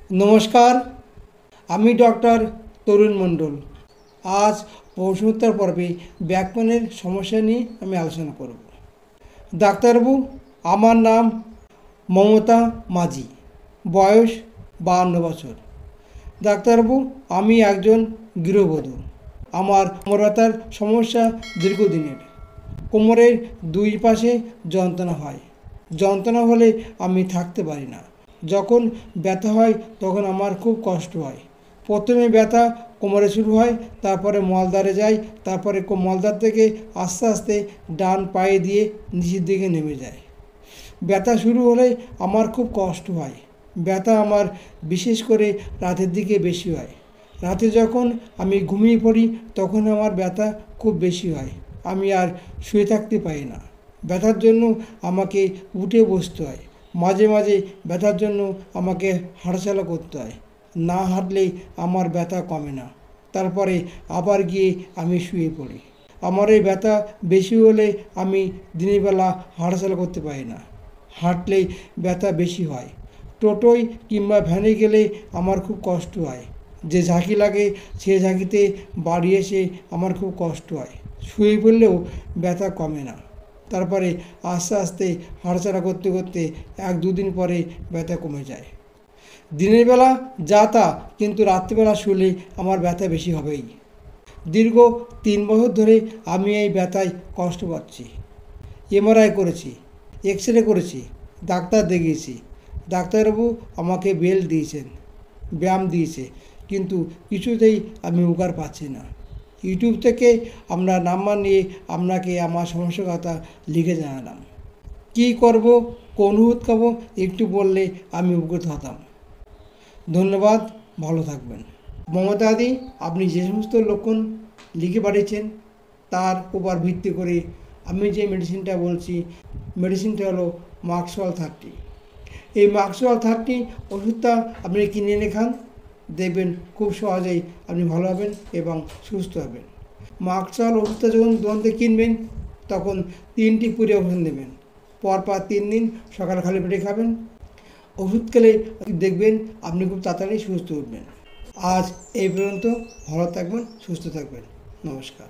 নমস্কার, আমি ডক্টর তরুণ মণ্ডল। আজ প্রশ্নোত্তর পর্বে ব্যাকপেনের সমস্যা নিয়ে আমি আলোচনা করব। ডাক্তারবাবু, আমার নাম মমতা মাঝি, বয়স 52 বছর। ডাক্তারবাবু, আমি একজন গৃহবধূ। আমার কোমর ব্যথার সমস্যা দীর্ঘদিনের। কোমরের দুই পাশে যন্ত্রণা হয়। যন্ত্রণা হলে আমি থাকতে পারি না। যখন ব্যথা হয় তখন আমার খুব কষ্ট হয়। প্রথমে ব্যথা কোমরে শুরু হয়, তারপরে মলদ্বারে যায়, তারপরে মলদ্বার থেকে আস্তে আস্তে ডান পায়ে দিয়ে নিচের দিকে নেমে যায়। ব্যথা শুরু হলে আমার খুব কষ্ট হয়। ব্যথা আমার বিশেষ করে রাতের দিকে বেশি হয়। রাতে যখন আমি ঘুমিয়ে পড়ি তখন আমার ব্যথা খুব বেশি হয়। আমি আর শুয়ে থাকতে পারি না। ব্যথার জন্য আমাকে উঠে বসতে হয়। মাঝে মাঝে ব্যথার জন্য আমাকে হাঁটাচলা করতে হয়। না হাঁটলেই আমার ব্যথা কমে না। তারপরে আবার গিয়ে আমি শুয়ে পড়ি। আমার এই ব্যথা বেশি হলে আমি দিনের বেলা হাঁটাচলা করতে পারি না। হাঁটলেই ব্যথা বেশি হয়। টোটোয় কিংবা ভ্যানে গেলে আমার খুব কষ্ট হয়। যে ঝাঁকি লাগে সে ঝাঁকিতে বাড়ি এসে আমার খুব কষ্ট হয়। শুয়ে পড়লেও ব্যথা কমে না। তারপরে আস্তে আস্তে হাঁটাচলা করতে করতে 1-2 দিন পরে ব্যথা কমে যায়। দিনের বেলা যা তা, কিন্তু রাত্রিবেলা শুলে আমার ব্যথা বেশি হবেই। দীর্ঘ 3 বছর ধরে আমি এই ব্যথায় কষ্ট পাচ্ছি। এমআরআই করেছি, এক্স-রে করেছি, ডাক্তার দেখিয়েছি। ডাক্তারবাবু আমাকে বেল্ট দিয়েছেন, ব্যায়াম দিয়েছে, কিন্তু কিছুতেই আমি উপকার পাচ্ছি না। ইউটিউব থেকে আমরা নাম্বার নিয়ে আপনাকে আমার সমস্যার কথা লিখে জানালাম। কী করব, কোন ওষুধ খাবো একটু বললে আমি উপকৃত হতাম। ধন্যবাদ, ভালো থাকবেন। মমতাদি, আপনি যে সমস্ত লক্ষণ লিখে পাঠিয়েছেন তার উপর ভিত্তি করে আমি যে মেডিসিনটা বলছি, মেডিসিনটা হলো মার্কসওয়াল 30। এই মার্কসওয়াল 30 ওষুধটা আপনি কিনে এনে খান, দেখবেন খুব সহজেই আপনি ভালো হবেন এবং সুস্থ হবেন। মার্কসওয়াল ওষুধটা যখন দোকান থেকে কিনবেন তখন 3টি পুরে ওষুধ নেবেন। পরপর 3 দিন সকালে খালি পেটে খাবেন। ওষুধ খেলে দেখবেন আপনি খুব তাড়াতাড়ি সুস্থ উঠবেন। আজ এই পর্যন্ত। ভালো থাকবেন, সুস্থ থাকবেন। নমস্কার।